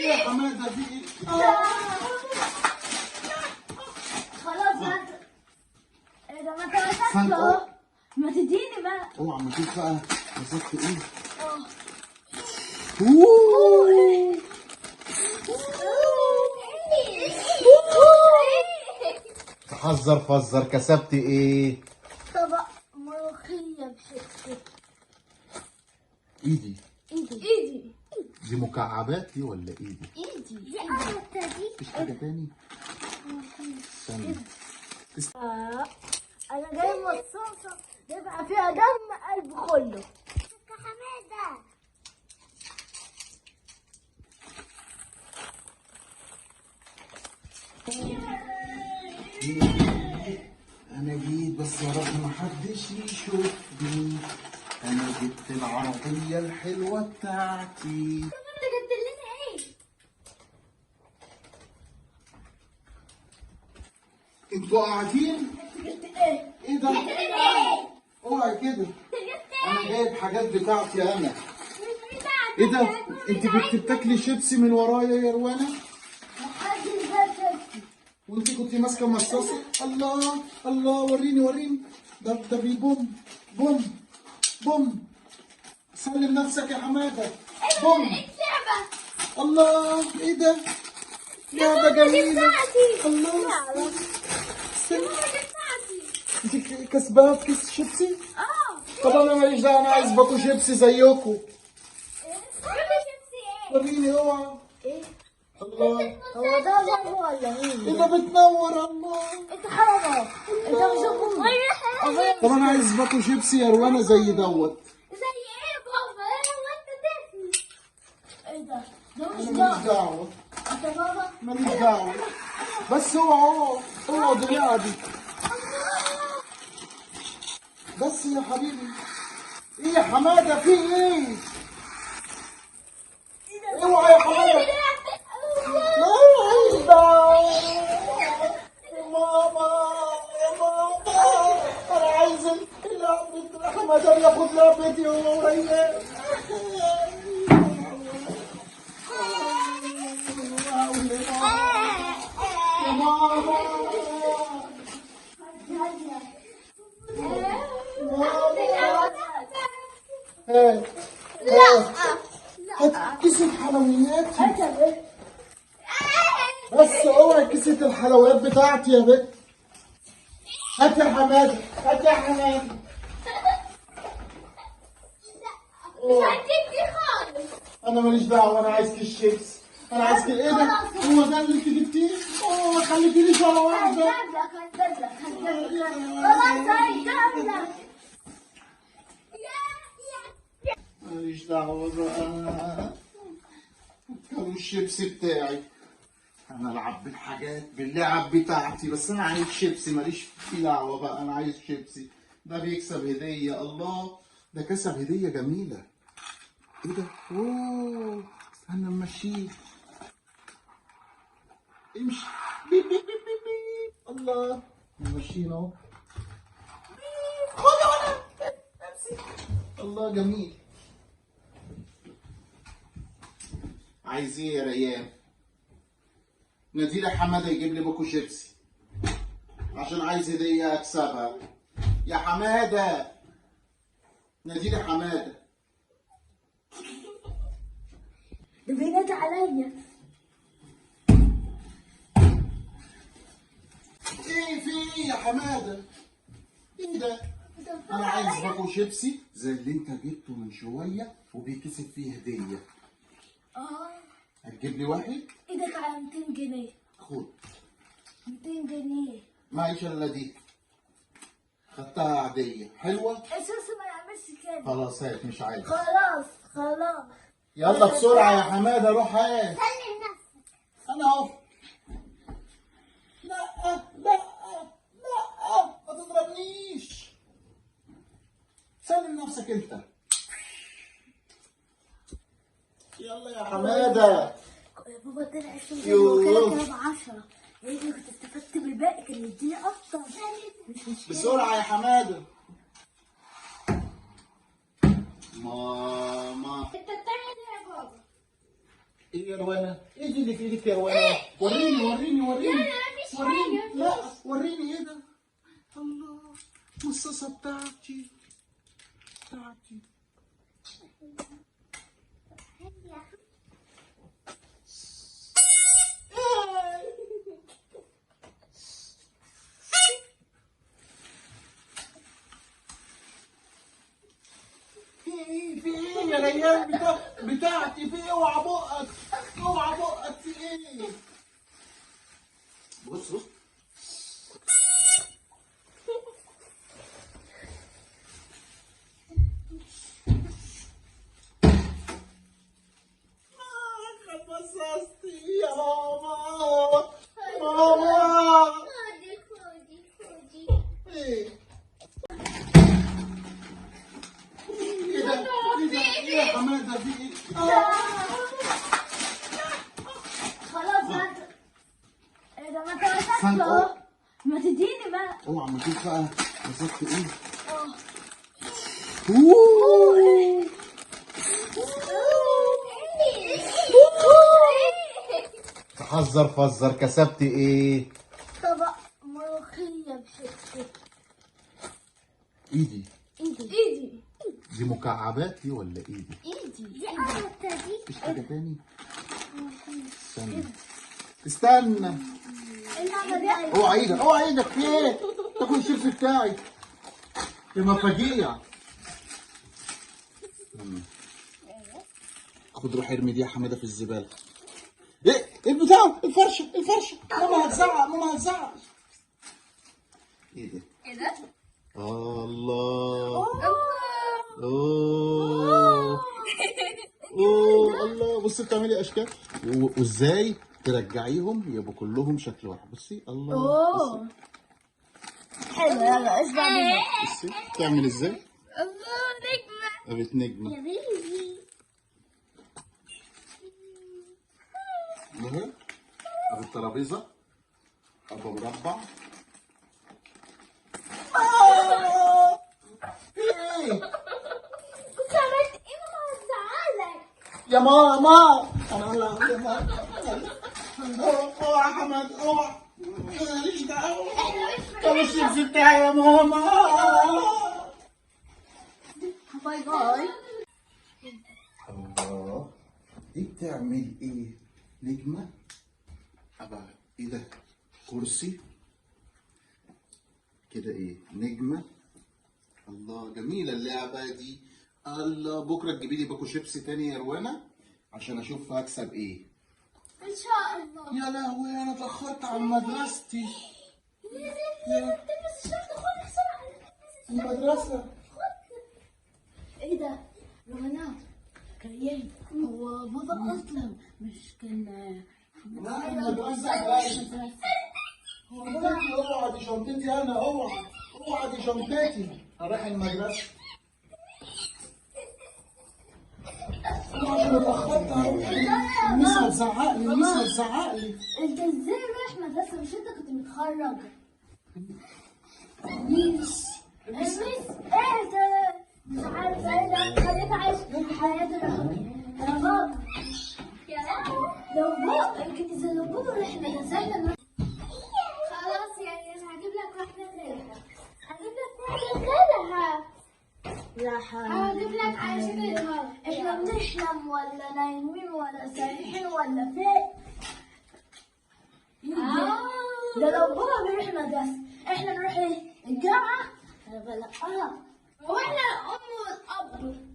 يا حماده في ايه؟ خلاص بقى. ده ما تمسكش اهو. ما تديني بقى. اوعى ما تشوف بقى مسكت ايه؟ تحذر فزر كسبت ايه؟ طبق ملوخية بشكل. ايدي ايدي دي مكعبات دي ولا ايدي؟ دي قطة دي. مفيش حاجة تاني؟ استنى انا جاي مصاصة يبقى فيها دم قلب كله. حمادة انا جيت بس يا رب محدش يشوفني. انا جبت العربية الحلوة بتاعتي. انت جبت لنا ايه؟ انتوا قاعدين؟ جبت ايه؟ ايه ده؟ اوعي كده. انا جايب حاجات بتاعتي انا. ايه ده؟ انت كنت بتاكلي شيبسي من ورايا يا روانة؟ محدش جاب شيبسي. وانت كنت ماسكه مصاصه. الله الله، وريني ده بيبوم بوم بوم. سلم نفسك يا حماده. بوم. لعبة. الله ايه ده؟ لعبه جميله. بتاعتي. الله استنى. بتاعتي. انت كسبانه في كيس شيبسي؟ طب انا ماليش دعوه، انا عايز باكل شيبسي زيكم. وريني اوعى. ايه؟ الله هو ده بابا ولا مين؟ ايه ده بتنور. الله انت حرام. انت مش ابوي. طب انا عايز باكل شيبسي يا روانه زي دوت. زي ايه بابا؟ هو انت طفل. ايه ده؟ ده مش انا ماليش بابا. دعوه. انت بابا؟ ماليش دعوه. بس اوعى دراعي. بس يا حبيبي. ايه يا حماده في ايه؟ اوعى يا حماده. ماليش دعوه. يا ماما يا ماما، انا عايز لعبه. حماده بياخد لعبتي هو وهي. يا ماما هات كيسة حلويات. بس اوعي كيسة الحلويات بتاعتي يا بنت. هات يا حماده. هات يا حماده. انا ماليش دعوه، انا عايز كيس شيبس. انا عايز كيس. ايه ده؟ هو ده اللي انت جبتيه؟ ما خليتينيش ولا واحده. ماليش دعوه بقى. كانوا الشيبسي بتاعي. انا العب بالحاجات باللعب بتاعتي، بس انا عايز شيبسي. ماليش في دعوه بقى، انا عايز شيبسي. ده بيكسب هديه. الله ده كسب هديه جميله. ايه ده؟ اوه استنى نمشيه. امشي. بيب بيب بيب بيب بيب. الله ماشيين اهو. خد وانا امسك. الله جميل. عايز ايه يا ريان؟ نادي لي حماده يجيب لي باكو شيبسي عشان عايز هديه اكسبها. يا حماده نادي لي حماده. ده بينادي عليا. ايه في ايه يا حماده؟ ايه ده؟ انا عايز باكو شيبسي زي اللي انت جبته من شويه وبيكسب فيه هديه. هتجيب لي واحد؟ ايدك على 200 جنيه. خد 200 جنيه. معيش الا دي. خدتها عاديه حلوه. اساسا ما يعملش كده. خلاص هات مش عايز. خلاص. يلا بسرعه يا حماده روح هات. سلم نفسك. انا اهو. لا ما تضربنيش. سلم نفسك انت. يلا يا حماده. يا بابا طلع 20 جنيه يوه. وكده كده ب 10. يعني كنت استفدت بالباقي كان يديني اكتر. بسرعه يا حماده. ماما انت بتعمل ايه يا بابا؟ ايه يا روانة؟ ايه دي اللي في ايدك يا روانة؟ وريني وريني وريني. لا، مفيش وريني. حاجة، لا وريني ايه ده؟ الله، المصاصة بتاعتي. في ايه يا ريان بتاعتي؟ في ايه؟ اوعى بقك، اوعى بقك، في ايه؟ بص بص. خلصتي يا ماما. ماما خدي. ايه؟ ايه ده؟ ايه يا حماده؟ في ايه؟ خلاص بقى. ايه ده؟ ما انت فانت- مسكته. ما تديني بقى. اوعى ما تشوف بقى مسكت ايه؟ اه. اوه. تحذر فزر، كسبت ايه؟ طبق ملوخية بحتة. ايدي. ايدي. دي مكعبات دي ولا ايدي؟ دي قطة دي. مفيش حاجة تاني؟ استنى. اللعبة دي. اوعى ايدك، اوعى ايدك، في ايه؟ تاكل الشيبس بتاعي. دي مفاجيع. خد روح ارمي دي يا حماده في الزبالة. ايه البتاع؟ الفرشة. ماما هتزعق. ايه ده؟ ايه ده؟ الله. اوه الله. بصي بتعملي اشكال وازاي ترجعيهم يبقوا كلهم شكل واحد. بصي الله. اوه. حلو، يلا اسمع مني. بصي بتعمل ازاي؟ الله، نجمة. قامت نجمة يا بيبي. اهي. ادي الترابيزة ابقى مربع. ايه كنت عملت ايه؟ ماما هتزعلك. يا ماما؟ انا يا ماما. اوعى يا حماد، اوعى. ماليش دعوة. طب الشيبس بتاعي يا ماما. باي باي. الله، دي بتعمل ايه؟ نجمة. ابقى ايه ده؟ كرسي كده. ايه؟ نجمة. الله، جميلة اللعبة دي. الله، بكرة تجيبي لي باكو شيبسي تاني يا روانة عشان اشوف هكسب ايه. ان شاء الله. يا لهوي، انا اتأخرت عن مدرستي. تلبس الشرطة. خد بسرعة. المدرسة. ايه ده؟ رومانات كريم. هو بابا اصلا مش كان لا، المدرسة. هو بنتي، اوعى دي شنطتي انا، اوعى دي شنطتي. هروح المدرسة. عشان اتأخرت هروح. الميس هتزعق لي. انت ازاي رايح مدرسة؟ مش انت كنت متخرج؟ ميس ايه ده؟ مش عارف ايه ده. خليك عايش حياة الرحمة يا بابا. لو بابا راح مدرسة. خلاص يعني انا هجيب لك واحدة غيرها. لا هجيب لك عشرة. احنا بنحلم ولا نايمين ولا سارحين ولا فين؟ ده لو بابا بيروح المدرسة احنا نروح الجامعة. هو احنا الام والاب